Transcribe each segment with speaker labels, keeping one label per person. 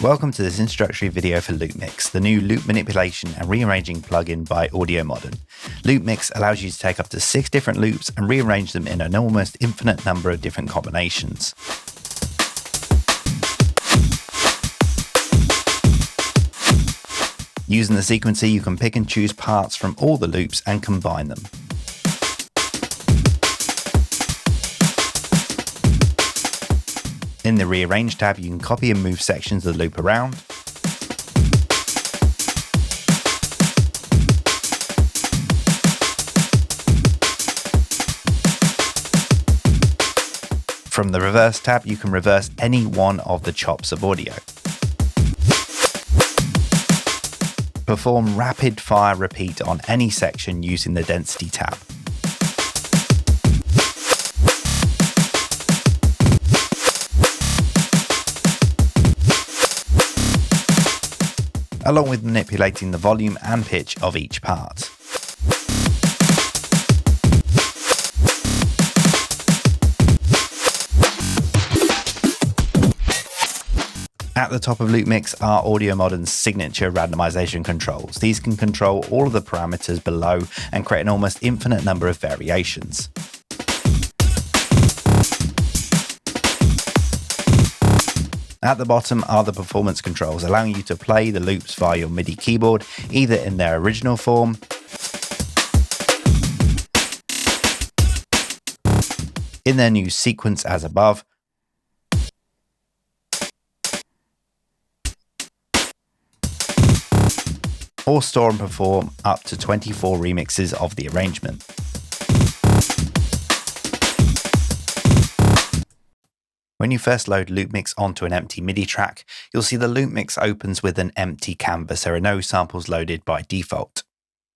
Speaker 1: Welcome to this introductory video for LOOPMIX, the new loop manipulation and rearranging plugin by Audiomodern. LOOPMIX allows you to take up to 6 different loops and rearrange them in an almost infinite number of different combinations. Using the sequencer, you can pick and choose parts from all the loops and combine them. In the Rearrange tab, you can copy and move sections of the loop around. From the Reverse tab, you can reverse any one of the chops of audio. Perform rapid fire repeat on any section using the Density tab. Along with manipulating the volume and pitch of each part. At the top of LOOPMIX are Audiomodern's signature randomization controls. These can control all of the parameters below and create an almost infinite number of variations. At the bottom are the performance controls, allowing you to play the loops via your MIDI keyboard, either in their original form, in their new sequence as above, or store and perform up to 24 remixes of the arrangement. When you first load LOOPMIX onto an empty MIDI track, you'll see the LOOPMIX opens with an empty canvas. There are no samples loaded by default.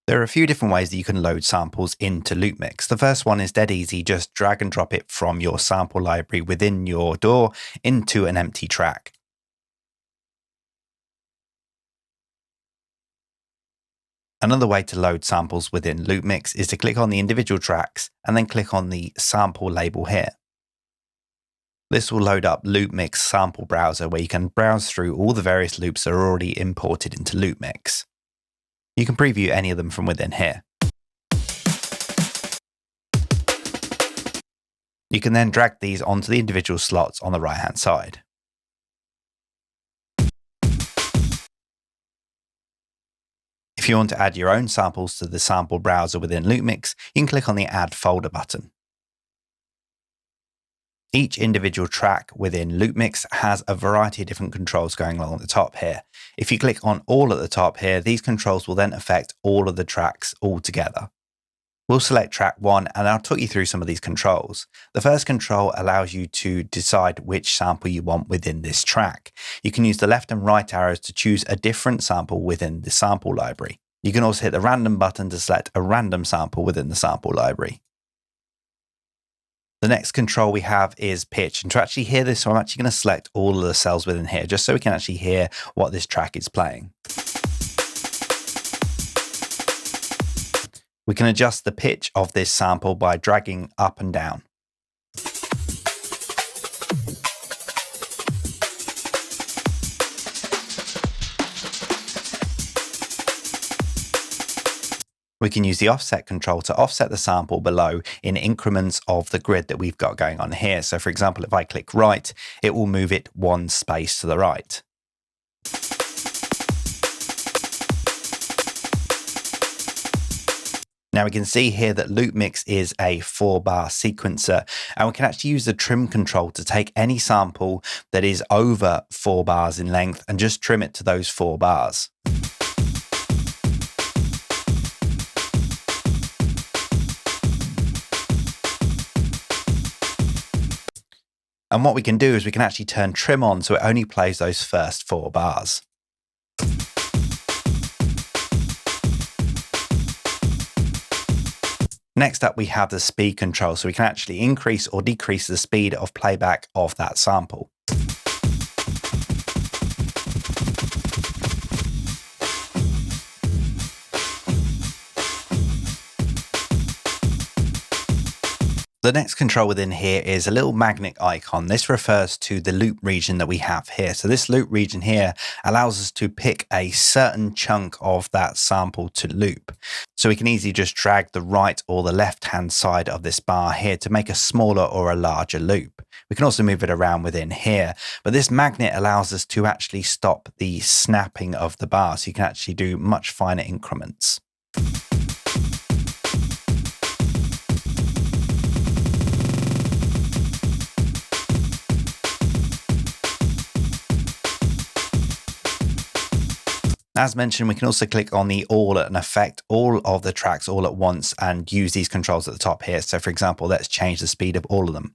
Speaker 1: There are a few different ways that you can load samples into LOOPMIX. The first one is dead easy, just drag and drop it from your sample library within your DAW into an empty track. Another way to load samples within LOOPMIX is to click on the individual tracks and then click on the sample label here. This will load up LOOPMIX sample browser where you can browse through all the various loops that are already imported into LOOPMIX. You can preview any of them from within here. You can then drag these onto the individual slots on the right hand side. If you want to add your own samples to the sample browser within LOOPMIX, you can click on the Add Folder button. Each individual track within LOOPMIX has a variety of different controls going along at the top here. If you click on all at the top here, these controls will then affect all of the tracks all together. We'll select track 1 and I'll talk you through some of these controls. The first control allows you to decide which sample you want within this track. You can use the left and right arrows to choose a different sample within the sample library. You can also hit the random button to select a random sample within the sample library. The next control we have is pitch, and to actually hear this, I'm actually going to select all of the cells within here just so we can actually hear what this track is playing. We can adjust the pitch of this sample by dragging up and down. We can use the offset control to offset the sample below in increments of the grid that we've got going on here. So for example, if I click right, it will move it one space to the right. Now we can see here that LOOPMIX is a 4-bar sequencer, and we can actually use the trim control to take any sample that is over 4 bars in length and just trim it to those 4 bars. And what we can do is we can actually turn trim on so it only plays those first 4 bars. Next up, we have the speed control, so we can actually increase or decrease the speed of playback of that sample. The next control within here is a little magnet icon. This refers to the loop region that we have here. So this loop region here allows us to pick a certain chunk of that sample to loop. So we can easily just drag the right or the left hand side of this bar here to make a smaller or a larger loop. We can also move it around within here, but this magnet allows us to actually stop the snapping of the bar. So you can actually do much finer increments. As mentioned, we can also click on the all and affect all of the tracks all at once and use these controls at the top here. So for example, let's change the speed of all of them.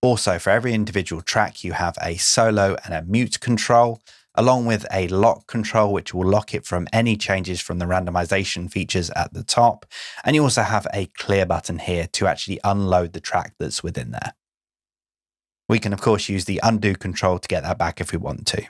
Speaker 1: Also, for every individual track, you have a solo and a mute control, along with a lock control, which will lock it from any changes from the randomization features at the top. And you also have a clear button here to actually unload the track that's within there. We can, of course, use the undo control to get that back if we want to.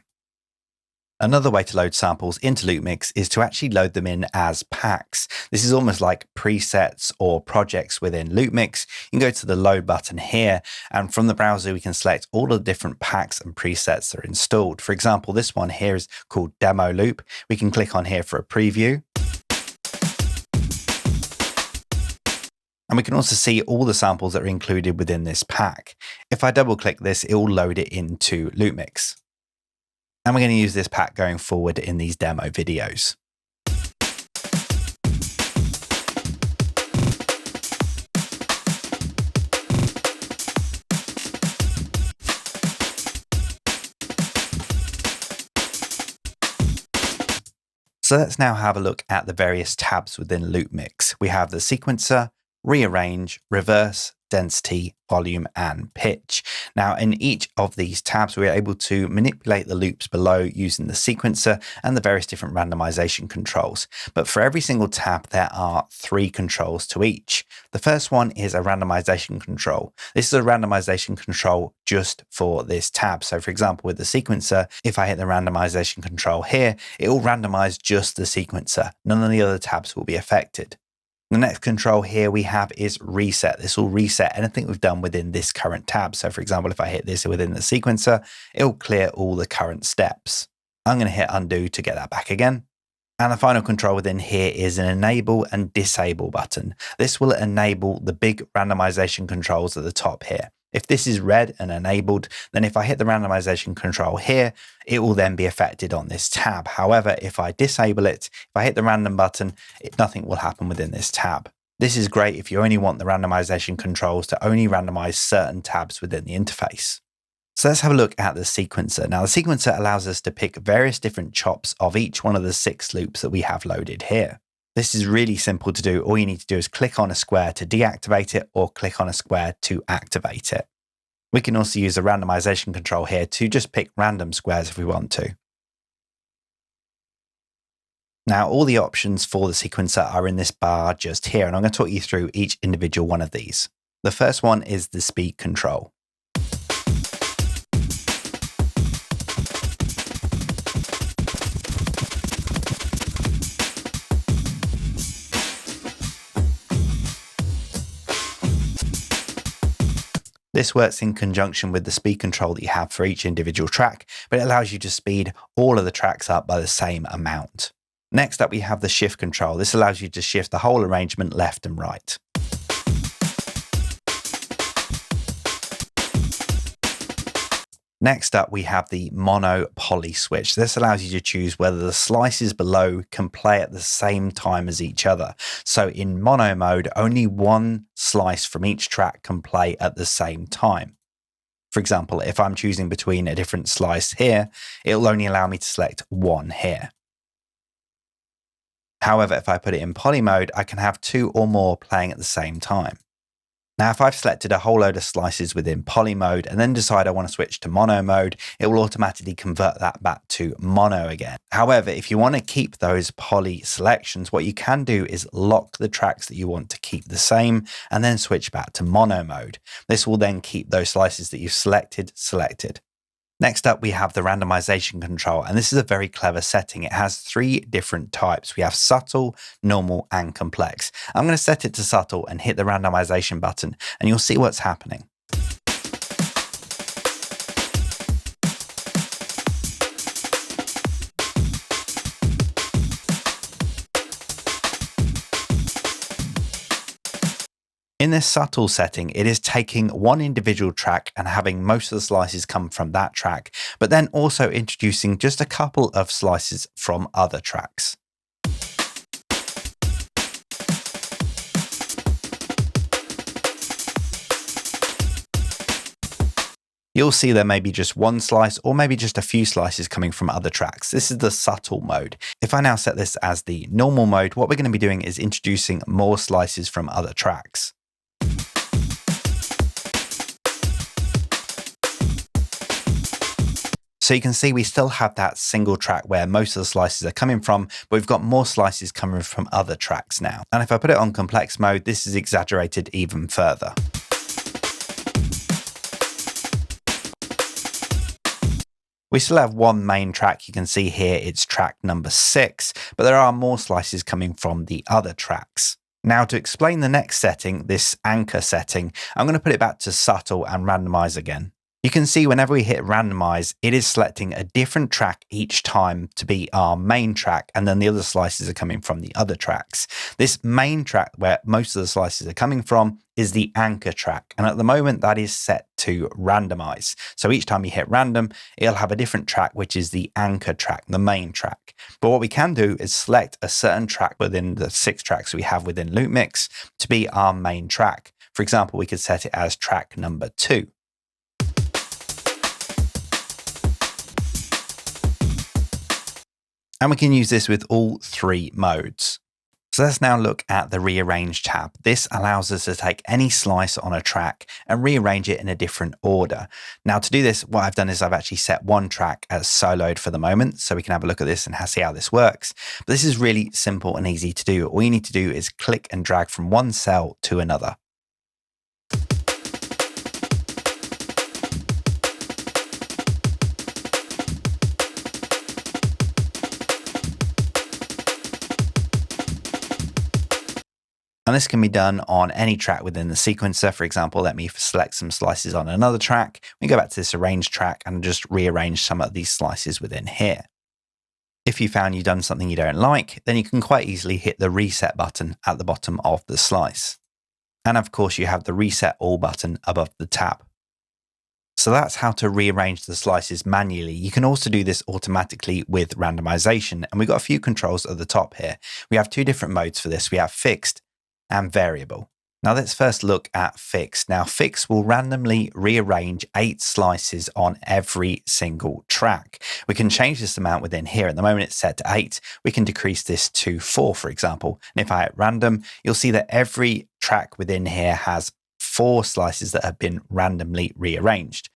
Speaker 1: Another way to load samples into LOOPMIX is to actually load them in as packs. This is almost like presets or projects within LOOPMIX. You can go to the load button here, and from the browser, we can select all of the different packs and presets that are installed. For example, this one here is called Demo Loop. We can click on here for a preview. And we can also see all the samples that are included within this pack. If I double click this, it will load it into LOOPMIX. And we're going to use this pack going forward in these demo videos. So let's now have a look at the various tabs within LOOPMIX. We have the sequencer, rearrange, reverse, density, volume, and pitch. Now, in each of these tabs, we're able to manipulate the loops below using the sequencer and the various different randomization controls. But for every single tab, there are 3 controls to each. The first one is a randomization control. This is a randomization control just for this tab. So for example, with the sequencer, if I hit the randomization control here, it will randomize just the sequencer. None of the other tabs will be affected. The next control here we have is reset. This will reset anything we've done within this current tab. So for example, if I hit this within the sequencer, it will clear all the current steps. I'm going to hit undo to get that back again. And the final control within here is an enable and disable button. This will enable the big randomization controls at the top here. If this is red and enabled, then if I hit the randomization control here, it will then be affected on this tab. However, if I disable it, if I hit the random button, nothing will happen within this tab. This is great if you only want the randomization controls to only randomize certain tabs within the interface. So let's have a look at the sequencer. Now the sequencer allows us to pick various different chops of each one of the 6 loops that we have loaded here. This is really simple to do. All you need to do is click on a square to deactivate it or click on a square to activate it. We can also use a randomization control here to just pick random squares if we want to. Now, all the options for the sequencer are in this bar just here, and I'm going to talk you through each individual one of these. The first one is the speed control. This works in conjunction with the speed control that you have for each individual track, but it allows you to speed all of the tracks up by the same amount. Next up, we have the shift control. This allows you to shift the whole arrangement left and right. Next up, we have the mono poly switch. This allows you to choose whether the slices below can play at the same time as each other. So in mono mode, only one slice from each track can play at the same time. For example, if I'm choosing between a different slice here, it'll only allow me to select one here. However, if I put it in poly mode, I can have 2 or more playing at the same time. Now, if I've selected a whole load of slices within poly mode and then decide I want to switch to mono mode, it will automatically convert that back to mono again. However, if you want to keep those poly selections, what you can do is lock the tracks that you want to keep the same and then switch back to mono mode. This will then keep those slices that you've selected. Next up, we have the randomization control, and this is a very clever setting. It has 3 different types. We have subtle, normal, and complex. I'm going to set it to subtle and hit the randomization button, and you'll see what's happening. In this subtle setting, it is taking one individual track and having most of the slices come from that track, but then also introducing just a couple of slices from other tracks. You'll see there may be just one slice or maybe just a few slices coming from other tracks. This is the subtle mode. If I now set this as the normal mode, what we're going to be doing is introducing more slices from other tracks. So you can see we still have that single track where most of the slices are coming from, but we've got more slices coming from other tracks now. And if I put it on complex mode, this is exaggerated even further. We still have one main track. You can see here it's track number 6, but there are more slices coming from the other tracks. Now, to explain the next setting, this anchor setting, I'm going to put it back to subtle and randomize again. You can see whenever we hit randomize, it is selecting a different track each time to be our main track, and then the other slices are coming from the other tracks. This main track where most of the slices are coming from is the anchor track, and at the moment that is set to randomize. So each time you hit random, it'll have a different track, which is the anchor track, the main track. But what we can do is select a certain track within the 6 tracks we have within LOOPMIX to be our main track. For example, we could set it as track number 2. And we can use this with all 3 modes. So let's now look at the Rearrange tab. This allows us to take any slice on a track and rearrange it in a different order. Now to do this, what I've done is I've actually set one track as soloed for the moment, so we can have a look at this and see how this works. But this is really simple and easy to do. All you need to do is click and drag from one cell to another. And this can be done on any track within the sequencer. For example, let me select some slices on another track. We go back to this arrange track and just rearrange some of these slices within here. If you found you've done something you don't like, then you can quite easily hit the reset button at the bottom of the slice. And of course, you have the reset all button above the tab. So that's how to rearrange the slices manually. You can also do this automatically with randomization. And we've got a few controls at the top here. We have 2 different modes for this. We have fixed and variable. Now let's first look at fixed. Now fixed will randomly rearrange 8 slices on every single track. We can change this amount within here. At the moment it's set to 8. We can decrease this to 4, for example. And if I hit random, you'll see that every track within here has 4 slices that have been randomly rearranged.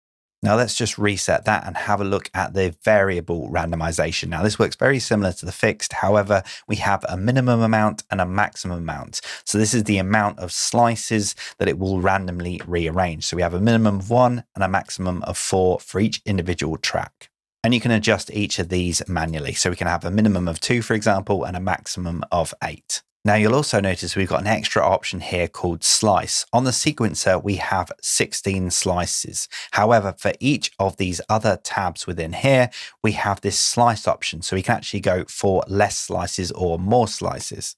Speaker 1: Now let's just reset that and have a look at the variable randomization. Now this works very similar to the fixed. However, we have a minimum amount and a maximum amount. So this is the amount of slices that it will randomly rearrange. So we have a minimum of 1 and a maximum of 4 for each individual track. And you can adjust each of these manually. So we can have a minimum of 2, for example, and a maximum of 8. Now you'll also notice we've got an extra option here called slice. On the sequencer, we have 16 slices. However, for each of these other tabs within here, we have this slice option. So we can actually go for less slices or more slices.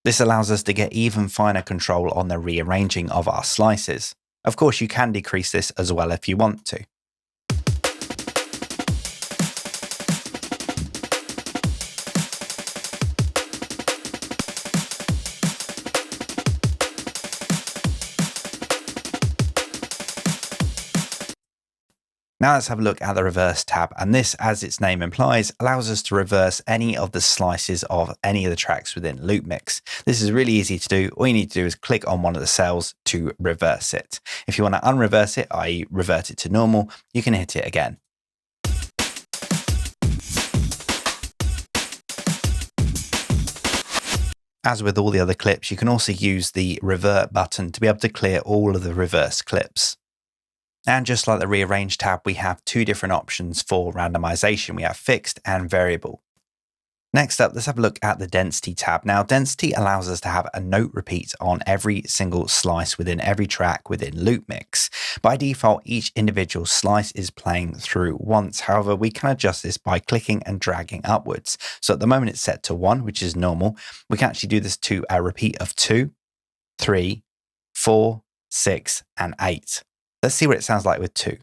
Speaker 1: This allows us to get even finer control on the rearranging of our slices. Of course, you can decrease this as well if you want to. Now let's have a look at the reverse tab, and this, as its name implies, allows us to reverse any of the slices of any of the tracks within LOOPMIX. This is really easy to do. All you need to do is click on one of the cells to reverse it. If you want to unreverse it, i.e. revert it to normal, you can hit it again. As with all the other clips, you can also use the revert button to be able to clear all of the reverse clips. And just like the rearrange tab, we have two different options for randomization. We have fixed and variable. Next up, let's have a look at the density tab. Now, density allows us to have a note repeat on every single slice within every track within LOOPMIX. By default, each individual slice is playing through once. However, we can adjust this by clicking and dragging upwards. So at the moment it's set to 1, which is normal. We can actually do this to a repeat of 2, 3, 4, 6, and 8. Let's see what it sounds like with 2.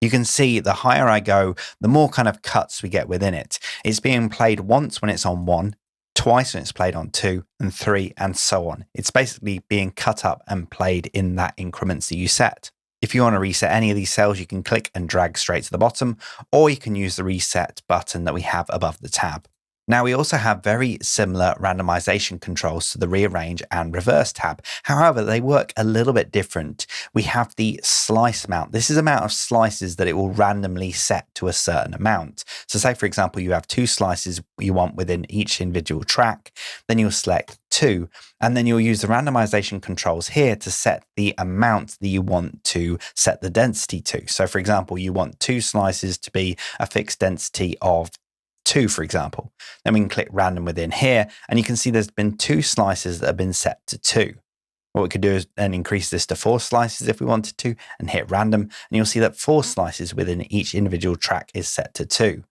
Speaker 1: You can see the higher I go, the more kind of cuts we get within it. It's being played once when it's on 1, twice when it's played on 2, and 3, and so on. It's basically being cut up and played in that increments that you set. If you want to reset any of these cells, you can click and drag straight to the bottom, or you can use the reset button that we have above the tab. Now, we also have very similar randomization controls to the rearrange and reverse tab. However, they work a little bit different. We have the slice amount. This is the amount of slices that it will randomly set to a certain amount. So say, for example, you have 2 slices you want within each individual track, then you'll select 2, and then you'll use the randomization controls here to set the amount that you want to set the density to. So for example, you want 2 slices to be a fixed density of 2, for example. Then we can click random within here, and you can see there's been 2 slices that have been set to 2. What we could do is then increase this to 4 slices if we wanted to, and hit random, and you'll see that 4 slices within each individual track is set to 2.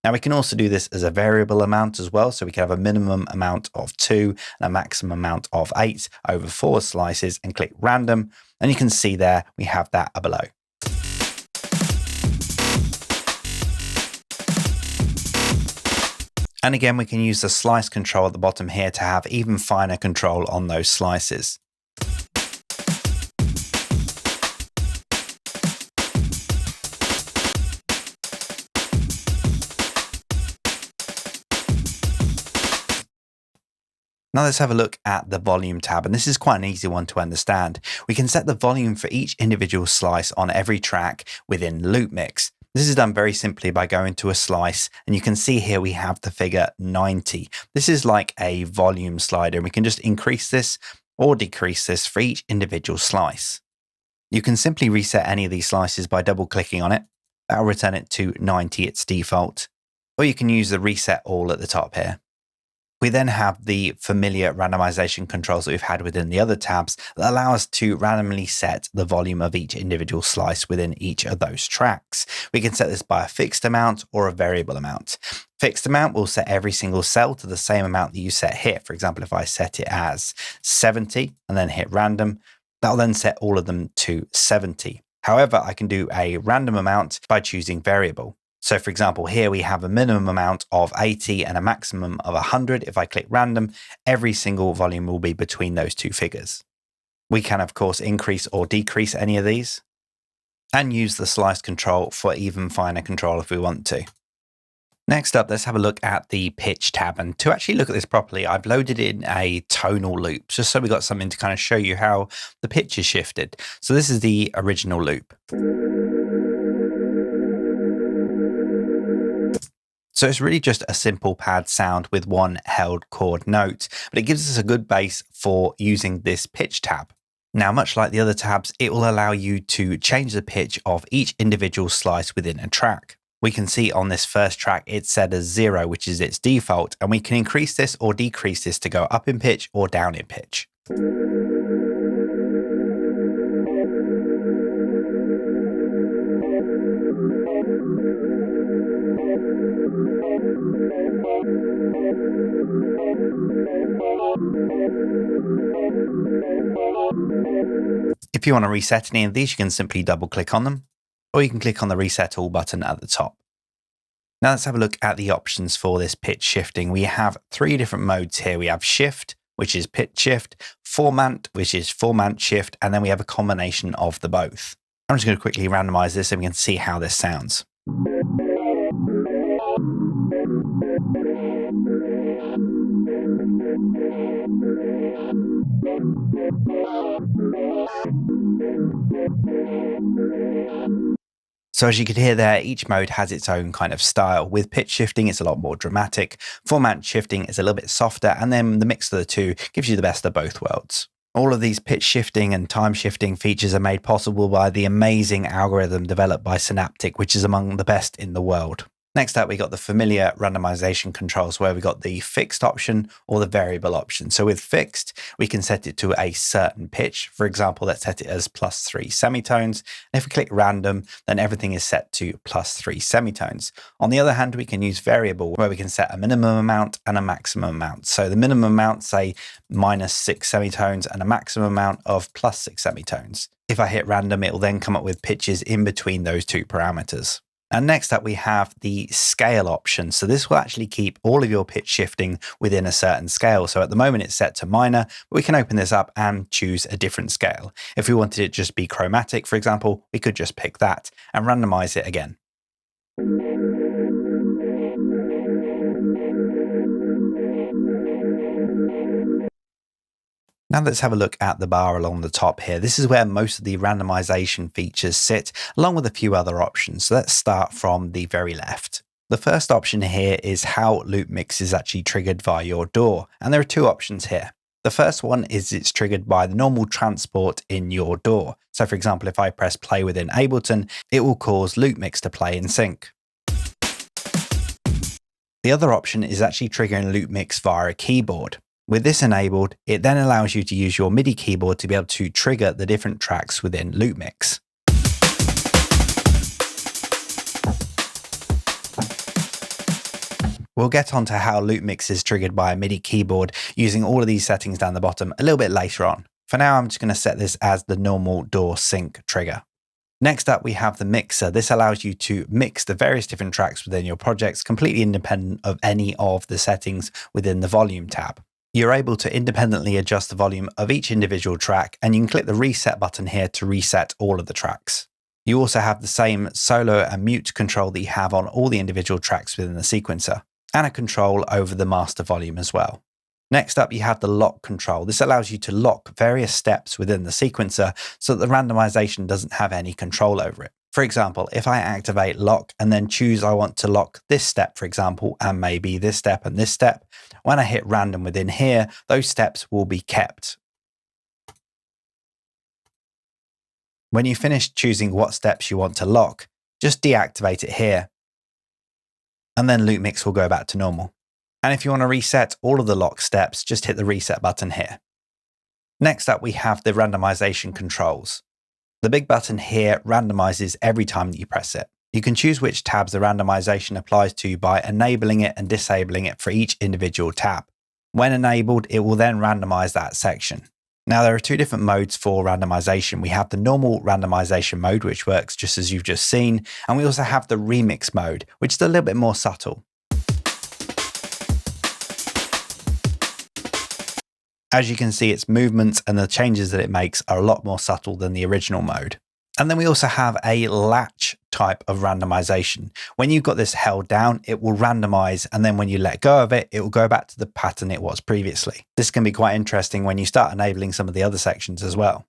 Speaker 1: Now we can also do this as a variable amount as well, so we can have a minimum amount of 2 and a maximum amount of 8 over 4 slices, and click random, and you can see there we have that below. And again, we can use the slice control at the bottom here to have even finer control on those slices. Now let's have a look at the volume tab, and this is quite an easy one to understand. We can set the volume for each individual slice on every track within LOOPMIX. This is done very simply by going to a slice, and you can see here we have the figure 90. This is like a volume slider, and we can just increase this or decrease this for each individual slice. You can simply reset any of these slices by double clicking on it. That'll return it to 90, its default. Or you can use the reset all at the top here. We then have the familiar randomization controls that we've had within the other tabs that allow us to randomly set the volume of each individual slice within each of those tracks. We can set this by a fixed amount or a variable amount. Fixed amount will set every single cell to the same amount that you set here. For example, if I set it as 70 and then hit random, that'll then set all of them to 70. However, I can do a random amount by choosing variable. So for example, here we have a minimum amount of 80 and a maximum of 100. If I click random, every single volume will be between those two figures. We can, of course, increase or decrease any of these and use the slice control for even finer control if we want to. Next up, let's have a look at the pitch tab. And to actually look at this properly, I've loaded in a tonal loop, just so we got something to kind of show you how the pitch is shifted. So this is the original loop. So it's really just a simple pad sound with one held chord note, but it gives us a good base for using this pitch tab. Now, much like the other tabs, it will allow you to change the pitch of each individual slice within a track. We can see on this first track, it's set as 0, which is its default, and we can increase this or decrease this to go up in pitch or down in pitch. If you want to reset any of these, you can simply double click on them, or you can click on the reset all button at the top. Now let's have a look at the options for this pitch shifting. We have 3 different modes here. We have shift, which is pitch shift, format, which is format shift, and then we have a combination of the both. I'm just going to quickly randomize this so we can see how this sounds. So as you can hear there, each mode has its own kind of style. With pitch shifting, it's a lot more dramatic. Format shifting is a little bit softer, and then the mix of the two gives you the best of both worlds. All of these pitch shifting and time shifting features are made possible by the amazing algorithm developed by Synaptic, which is among the best in the world. Next up, we got the familiar randomization controls where we got the fixed option or the variable option. So with fixed, we can set it to a certain pitch. For example, let's set it as +3 semitones. And if we click random, then everything is set to +3 semitones. On the other hand, we can use variable where we can set a minimum amount and a maximum amount. So the minimum amount, say -6 semitones, and a maximum amount of +6 semitones. If I hit random, it will then come up with pitches in between those two parameters. And next up, we have the scale option. So this will actually keep all of your pitch shifting within a certain scale. So at the moment it's set to minor, but we can open this up and choose a different scale. If we wanted it just be chromatic, for example, we could just pick that and randomize it again. Now let's have a look at the bar along the top here. This is where most of the randomization features sit, along with a few other options. So let's start from the very left. The first option here is how LOOPMIX is actually triggered via your DAW. And there are two options here. The first one is it's triggered by the normal transport in your DAW. So for example, if I press play within Ableton, it will cause LOOPMIX to play in sync. The other option is actually triggering LOOPMIX via a keyboard. With this enabled, it then allows you to use your MIDI keyboard to be able to trigger the different tracks within LOOPMIX. We'll get onto how LOOPMIX is triggered by a MIDI keyboard using all of these settings down the bottom a little bit later on. For now, I'm just going to set this as the normal DAW sync trigger. Next up, we have the mixer. This allows you to mix the various different tracks within your projects completely independent of any of the settings within the volume tab. You're able to independently adjust the volume of each individual track, and you can click the reset button here to reset all of the tracks. You also have the same solo and mute control that you have on all the individual tracks within the sequencer, and a control over the master volume as well. Next up, you have the lock control. This allows you to lock various steps within the sequencer so that the randomization doesn't have any control over it. For example, if I activate lock and then choose I want to lock this step, for example, and maybe this step and this step, when I hit random within here, those steps will be kept. When you finish choosing what steps you want to lock, just deactivate it here, and then LOOPMIX will go back to normal. And if you want to reset all of the lock steps, just hit the reset button here. Next up, we have the randomization controls. The big button here randomizes every time that you press it. You can choose which tabs the randomization applies to by enabling it and disabling it for each individual tab. When enabled, it will then randomize that section. Now, there are two different modes for randomization. We have the normal randomization mode, which works just as you've just seen, and we also have the remix mode, which is a little bit more subtle. As you can see, its movements and the changes that it makes are a lot more subtle than the original mode. And then we also have a latch type of randomization. When you've got this held down, it will randomize, and then when you let go of it, it will go back to the pattern it was previously. This can be quite interesting when you start enabling some of the other sections as well.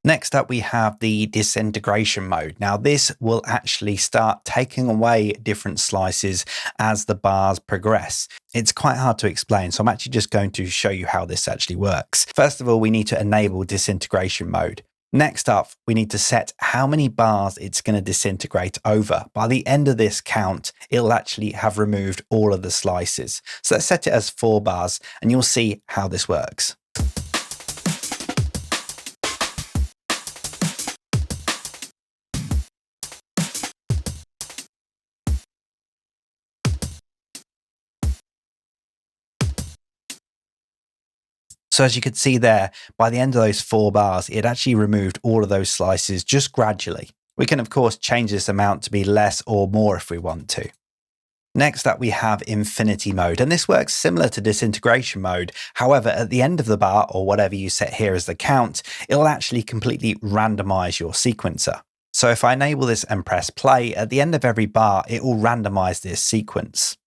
Speaker 1: Next up, we have the disintegration mode. Now, this will actually start taking away different slices as the bars progress. It's quite hard to explain, so I'm actually just going to show you how this actually works. First of all, we need to enable disintegration mode. Next up, we need to set how many bars it's going to disintegrate over. By the end of this count, it'll actually have removed all of the slices. So let's set it as 4 bars, and you'll see how this works. So as you could see there, by the end of those 4 bars, it actually removed all of those slices just gradually. We can, of course, change this amount to be less or more if we want to. Next up, we have infinity mode, and this works similar to disintegration mode. However, at the end of the bar, or whatever you set here as the count, it'll actually completely randomize your sequencer. So if I enable this and press play, at the end of every bar, it will randomize this sequence.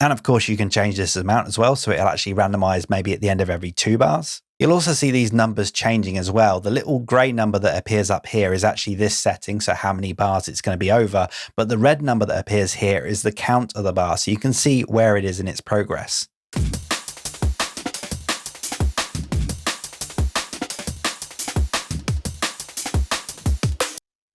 Speaker 1: And of course, you can change this amount as well, so it'll actually randomize maybe at the end of every 2 bars. You'll also see these numbers changing as well. The little grey number that appears up here is actually this setting, so how many bars it's going to be over. But the red number that appears here is the count of the bar, so you can see where it is in its progress.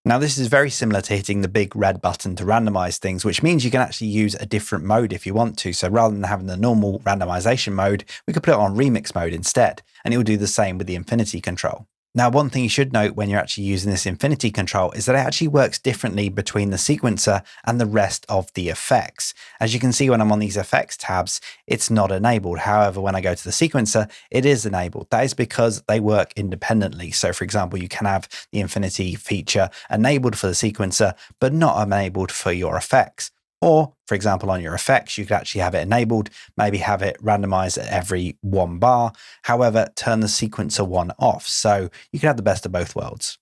Speaker 1: Now, this is very similar to hitting the big red button to randomize things, which means you can actually use a different mode if you want to. So rather than having the normal randomization mode, we could put it on remix mode instead, and it will do the same with the infinity control. Now, one thing you should note when you're actually using this infinity control is that it actually works differently between the sequencer and the rest of the effects. As you can see, when I'm on these effects tabs, it's not enabled. However, when I go to the sequencer, it is enabled. That is because they work independently. So for example, you can have the infinity feature enabled for the sequencer, but not enabled for your effects. Or, for example, on your effects, you could actually have it enabled, maybe have it randomized at every 1 bar. However, turn the sequencer 1 off. So you can have the best of both worlds.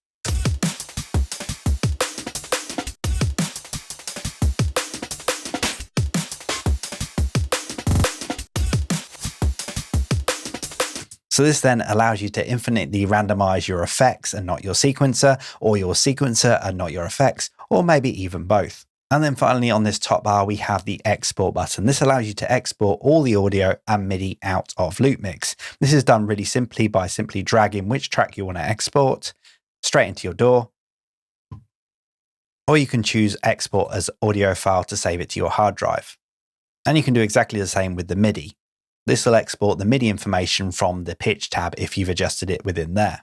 Speaker 1: So this then allows you to infinitely randomize your effects and not your sequencer, or your sequencer and not your effects, or maybe even both. And then finally on this top bar, we have the export button. This allows you to export all the audio and MIDI out of LOOPMIX. This is done really simply by simply dragging which track you want to export straight into your DAW. Or you can choose export as audio file to save it to your hard drive. And you can do exactly the same with the MIDI. This will export the MIDI information from the pitch tab if you've adjusted it within there.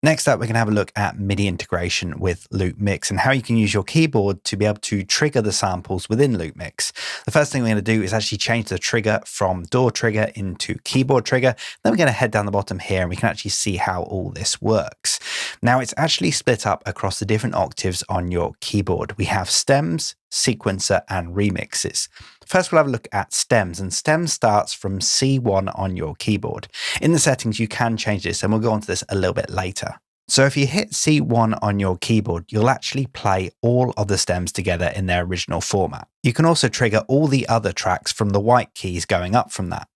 Speaker 1: Next up, we can have a look at MIDI integration with LOOPMIX and how you can use your keyboard to be able to trigger the samples within LOOPMIX. The first thing we're going to do is actually change the trigger from DAW trigger into keyboard trigger. Then we're going to head down the bottom here and we can actually see how all this works. Now, it's actually split up across the different octaves on your keyboard. We have stems, sequencer, and remixes. First, we'll have a look at stems, and stems starts from C1 on your keyboard. In the settings, you can change this, and we'll go on to this a little bit later. So if you hit C1 on your keyboard, you'll actually play all of the stems together in their original format. You can also trigger all the other tracks from the white keys going up from that.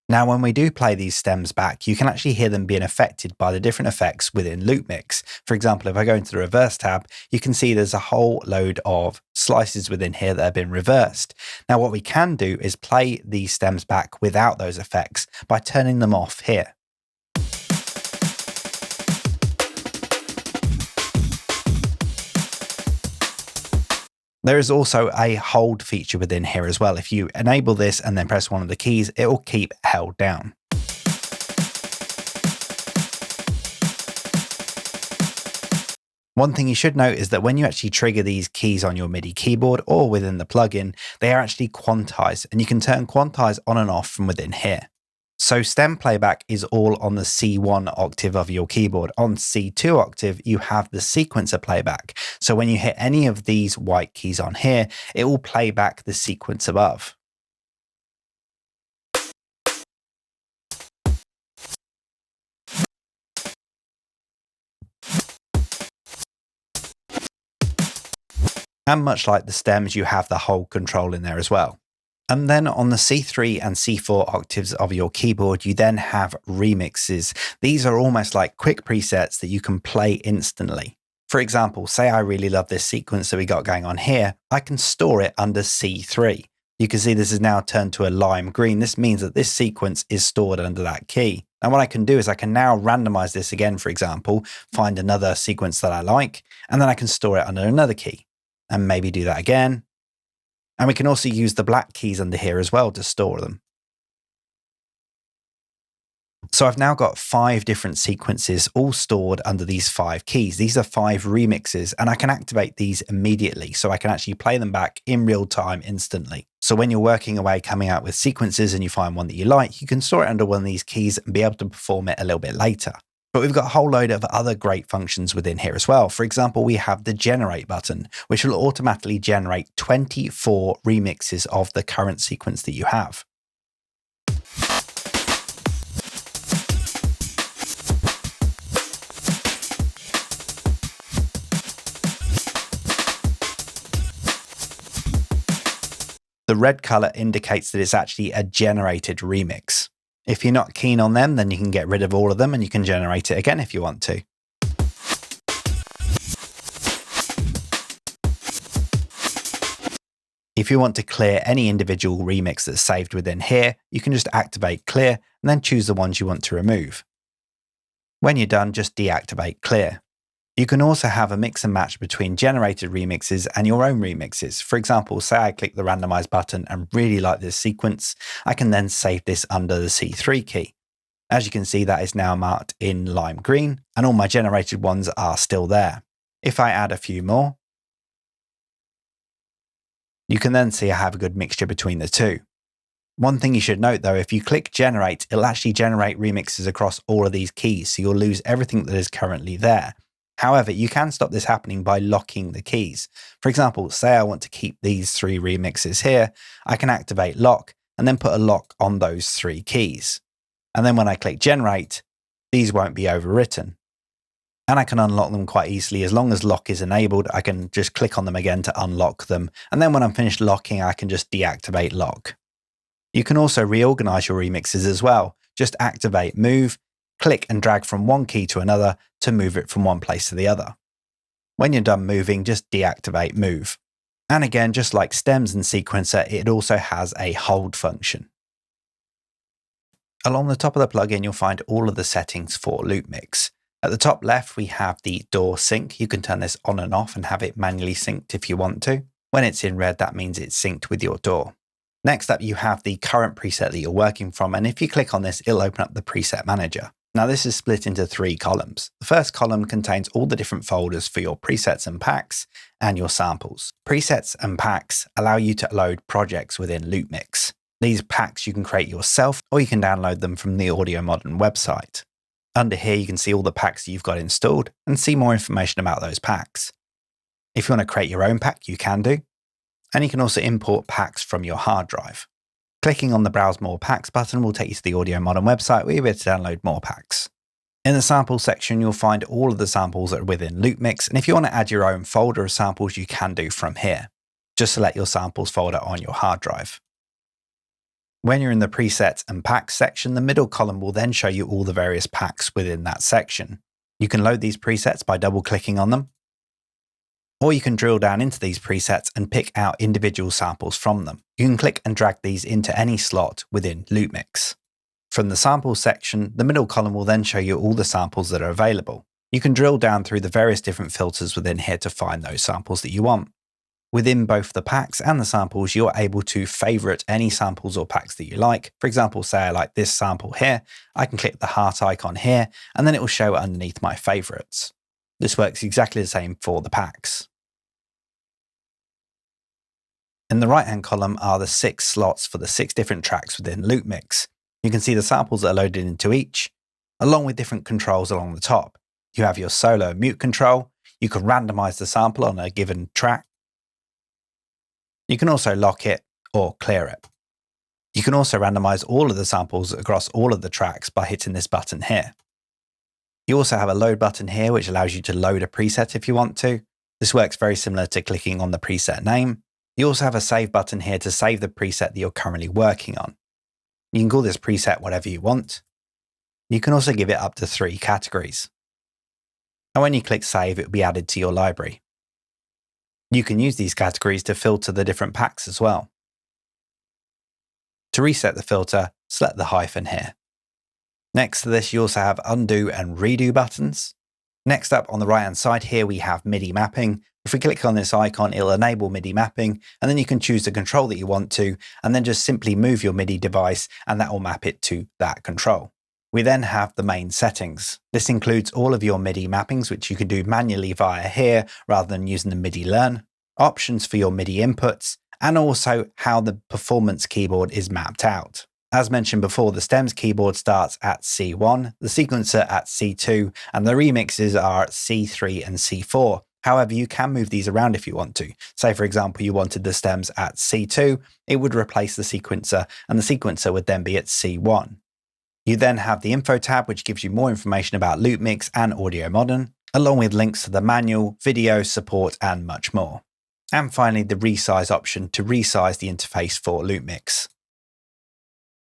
Speaker 1: Now, when we do play these stems back, you can actually hear them being affected by the different effects within LOOPMIX. For example, if I go into the reverse tab, you can see there's a whole load of slices within here that have been reversed. Now, what we can do is play these stems back without those effects by turning them off here. There is also a hold feature within here as well. If you enable this and then press one of the keys, it will keep held down. One thing you should note is that when you actually trigger these keys on your MIDI keyboard or within the plugin, they are actually quantized, and you can turn quantize on and off from within here. So stem playback is all on the C1 octave of your keyboard. On C2 octave, you have the sequencer playback. So when you hit any of these white keys on here, it will play back the sequence above. And much like the stems, you have the hold control in there as well. And then on the C3 and C4 octaves of your keyboard, you then have remixes. These are almost like quick presets that you can play instantly. For example, say I really love this sequence that we got going on here, I can store it under C3. You can see this is now turned to a lime green. This means that this sequence is stored under that key. And what I can do is I can now randomize this again, for example, find another sequence that I like, and then I can store it under another key and maybe do that again. And we can also use the black keys under here as well to store them. So I've now got 5 different sequences all stored under these 5 keys. These are 5 remixes, and I can activate these immediately. So I can actually play them back in real time instantly. So when you're working away, coming out with sequences and you find one that you like, you can store it under one of these keys and be able to perform it a little bit later. But we've got a whole load of other great functions within here as well. For example, we have the generate button, which will automatically generate 24 remixes of the current sequence that you have. The red color indicates that it's actually a generated remix. If you're not keen on them, then you can get rid of all of them and you can generate it again if you want to. If you want to clear any individual remix that's saved within here, you can just activate clear and then choose the ones you want to remove. When you're done, just deactivate clear. You can also have a mix and match between generated remixes and your own remixes. For example, say I click the randomize button and really like this sequence, I can then save this under the C3 key. As you can see, that is now marked in lime green and all my generated ones are still there. If I add a few more, you can then see I have a good mixture between the two. One thing you should note though, if you click generate, it'll actually generate remixes across all of these keys, so you'll lose everything that is currently there. However, you can stop this happening by locking the keys. For example, say I want to keep these 3 remixes here, I can activate lock and then put a lock on those 3 keys. And then when I click generate, these won't be overwritten. And I can unlock them quite easily. As long as lock is enabled, I can just click on them again to unlock them. And then when I'm finished locking, I can just deactivate lock. You can also reorganize your remixes as well. Just activate move, click and drag from one key to another to move it from one place to the other. When you're done moving, just deactivate move. And again, just like stems and sequencer, it also has a hold function. Along the top of the plugin, you'll find all of the settings for LOOPMIX. At the top left, we have the DAW sync. You can turn this on and off and have it manually synced if you want to. When it's in red, that means it's synced with your DAW. Next up, you have the current preset that you're working from, and if you click on this, it'll open up the preset manager. Now this is split into 3 columns. The first column contains all the different folders for your presets and packs and your samples. Presets and packs allow you to load projects within LOOPMIX. These packs you can create yourself or you can download them from the Audiomodern website. Under here you can see all the packs that you've got installed and see more information about those packs. If you want to create your own pack, you can do. And you can also import packs from your hard drive. Clicking on the Browse More Packs button will take you to the Audiomodern website where you'll be able to download more packs. In the sample section, you'll find all of the samples that are within LOOPMIX, and if you want to add your own folder of samples, you can do from here. Just select your samples folder on your hard drive. When you're in the presets and packs section, the middle column will then show you all the various packs within that section. You can load these presets by double-clicking on them, or you can drill down into these presets and pick out individual samples from them. You can click and drag these into any slot within LOOPMIX. From the samples section, the middle column will then show you all the samples that are available. You can drill down through the various different filters within here to find those samples that you want. Within both the packs and the samples, you're able to favorite any samples or packs that you like. For example, say I like this sample here, I can click the heart icon here, and then it will show underneath my favorites. This works exactly the same for the packs. In the right-hand column are the 6 slots for the 6 different tracks within LOOPMIX. You can see the samples that are loaded into each, along with different controls along the top. You have your solo and mute control. You can randomize the sample on a given track. You can also lock it or clear it. You can also randomize all of the samples across all of the tracks by hitting this button here. You also have a load button here, which allows you to load a preset if you want to. This works very similar to clicking on the preset name. You also have a save button here to save the preset that you're currently working on. You can call this preset whatever you want. You can also give it up to 3 categories. And when you click save, it will be added to your library. You can use these categories to filter the different packs as well. To reset the filter, select the hyphen here. Next to this, you also have undo and redo buttons. Next up on the right hand side here, we have MIDI mapping. If we click on this icon, it'll enable MIDI mapping, and then you can choose the control that you want to, and then just simply move your MIDI device and that will map it to that control. We then have the main settings. This includes all of your MIDI mappings, which you can do manually via here rather than using the MIDI Learn, options for your MIDI inputs, and also how the performance keyboard is mapped out. As mentioned before, the stems keyboard starts at C1, the sequencer at C2, and the remixes are at C3 and C4. However, you can move these around if you want to. Say, for example, you wanted the stems at C2, it would replace the sequencer, and the sequencer would then be at C1. You then have the info tab, which gives you more information about LOOPMIX and Audiomodern, along with links to the manual, video, support, and much more. And finally, the resize option to resize the interface for LOOPMIX.